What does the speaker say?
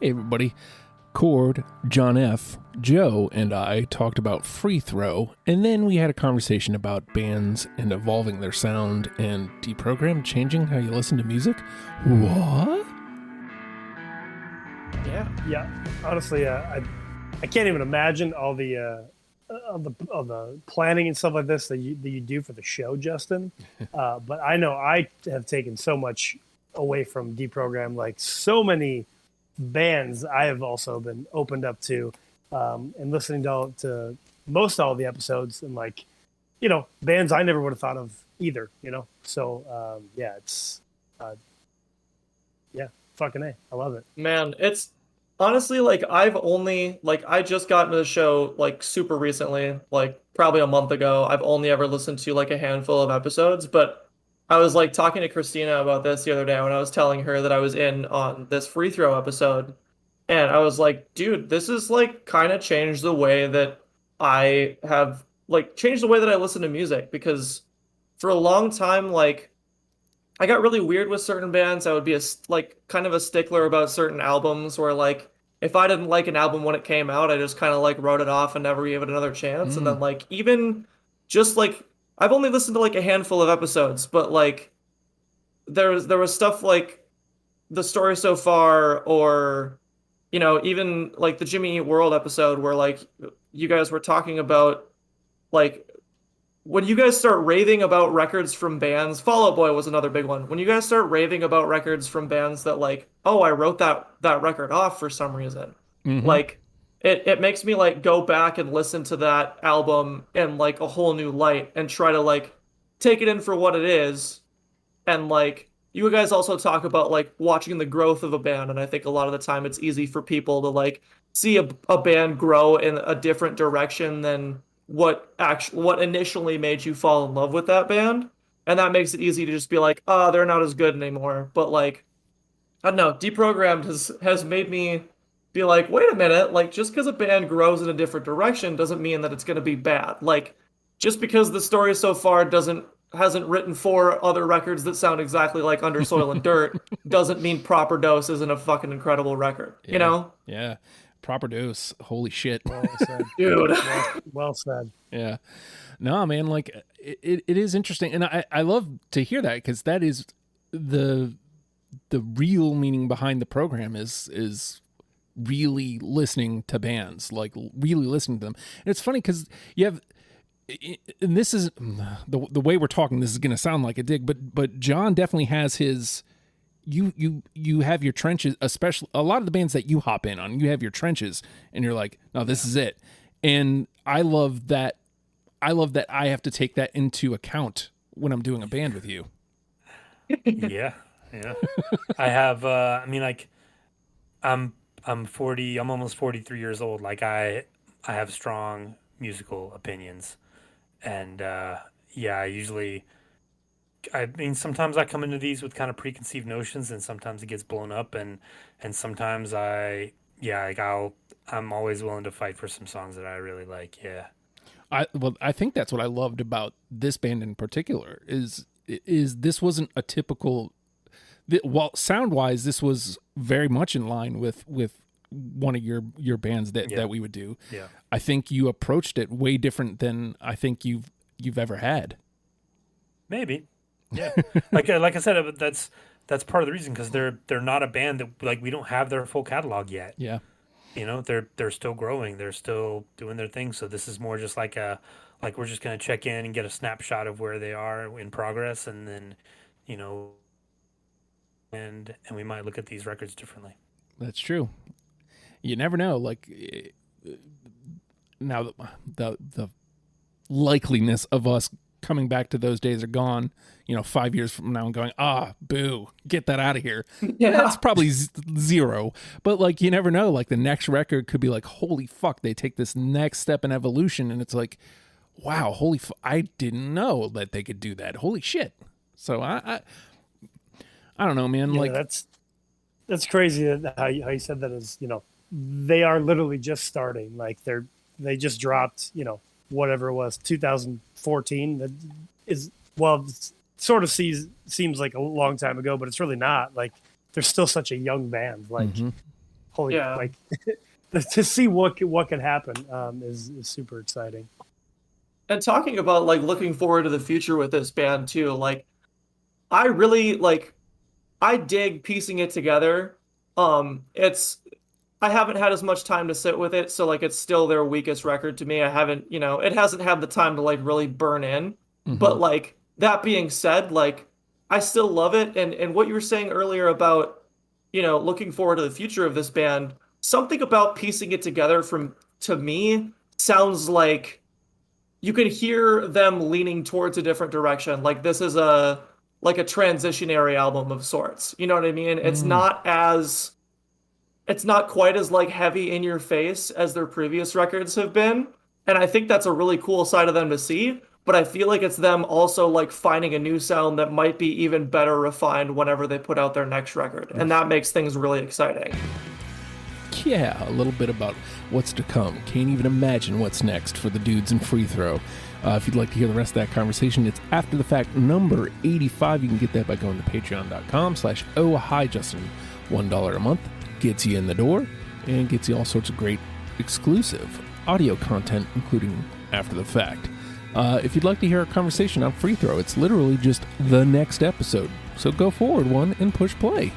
Hey everybody, Cord, John F., Joe, and I talked about Free Throw, and then we had a conversation about bands and evolving their sound and deprogram changing how you listen to music. What? Yeah. Honestly, I can't even imagine all the planning and stuff like this that you do for the show, Justin. But I know I have taken so much away from deprogram, like so many bands I have also been opened up to, and listening to most all the episodes, and like, bands I never would have thought of either, So it's fucking A. I love it. Man, it's honestly like I just got into the show like super recently, like probably a month ago. I've only ever listened to like a handful of episodes, but I was like talking to Christina about this the other day when I was telling her that I was in on this Free Throw episode. And I was like, dude, this is like kind of changed the way that I have like changed the way that I listen to music, because for a long time, like I got really weird with certain bands. I would be like kind of a stickler about certain albums where like if I didn't like an album when it came out, I just kind of like wrote it off and never gave it another chance. And then like even just like I've only listened to like a handful of episodes, but like there was stuff like The Story So Far, or even like the Jimmy Eat World episode where like you guys were talking about like when you guys start raving about records from bands. Fall Out Boy was another big one. When you guys start raving about records from bands that like, oh, I wrote that record off for some reason. Like it makes me like go back and listen to that album in like a whole new light and try to like take it in for what it is. And like you guys also talk about like watching the growth of a band, and I think a lot of the time it's easy for people to like see a band grow in a different direction than what initially made you fall in love with that band. And that makes it easy to just be like, oh, they're not as good anymore. But like, I don't know, deprogrammed has made me be like, wait a minute, like just because a band grows in a different direction doesn't mean that it's going to be bad. Like just because The Story So Far hasn't written 4 other records that sound exactly like Under Soil and Dirt doesn't mean Proper Dose isn't a fucking incredible record, you know? Yeah. Proper Dose. Holy shit. Well said. Dude. Well said. Yeah. No, man, like it is interesting. And I love to hear that, because that is the real meaning behind the program is really listening to bands, like really listening to them. And it's funny because you have, and this is the way we're talking, this is going to sound like a dig, but John definitely has his, you have your trenches, especially a lot of the bands that you hop in on, you have your trenches and you're like, no, this is it. And I love that I have to take that into account when I'm doing a band with you. Yeah. I have, I mean, like I'm 40, I'm almost 43 years old. Like I have strong musical opinions, and I mean, sometimes I come into these with kind of preconceived notions, and sometimes it gets blown up, and sometimes I'm always willing to fight for some songs that I really like. Yeah. I think that's what I loved about this band in particular is this wasn't a typical, well, sound wise, this was very much in line with one of your bands that we would do. Yeah. I think you approached it way different than I think you've ever had. Maybe. Yeah. like I said, that's part of the reason, because they're not a band that, like, we don't have their full catalog yet. Yeah. They're still growing. They're still doing their thing. So this is more just like we're just going to check in and get a snapshot of where they are in progress. And then, and we might look at these records differently. That's true. You never know. Like now the likeliness of us coming back to those days are gone, 5 years from now and going, boo, get that out of here. Yeah. That's probably zero. But like, you never know, like the next record could be like, holy fuck, they take this next step in evolution. And it's like, wow, I didn't know that they could do that. Holy shit. So I don't know, man. Yeah, like that's crazy that how you said that is, they are literally just starting. Like they just dropped, whatever it was, 2014. That is, well, it sort of seems like a long time ago, but it's really not. Like they're still such a young band. Like, holy, Yeah. like to see what could happen is super exciting. And talking about like looking forward to the future with this band too, like I really like I dig piecing it together. It's I haven't had as much time to sit with it, so like it's still their weakest record to me. I haven't, it hasn't had the time to like really burn in. But like that being said, like I still love it. And what you were saying earlier about, looking forward to the future of this band, something about piecing it together to me sounds like you can hear them leaning towards a different direction. Like this is a transitionary album of sorts. You know what I mean? It's not quite as like heavy in your face as their previous records have been. And I think that's a really cool side of them to see. But I feel like it's them also like finding a new sound that might be even better refined whenever they put out their next record. And that makes things really exciting. Yeah, a little bit about what's to come. Can't even imagine what's next for the dudes in Free Throw. If you'd like to hear the rest of that conversation, it's After the Fact number 85. You can get that by going to patreon.com/ohhijustin. $1 a month gets you in the door and gets you all sorts of great exclusive audio content, including After the Fact. If you'd like to hear a conversation on Free Throw, it's literally just the next episode. So go forward one and push play.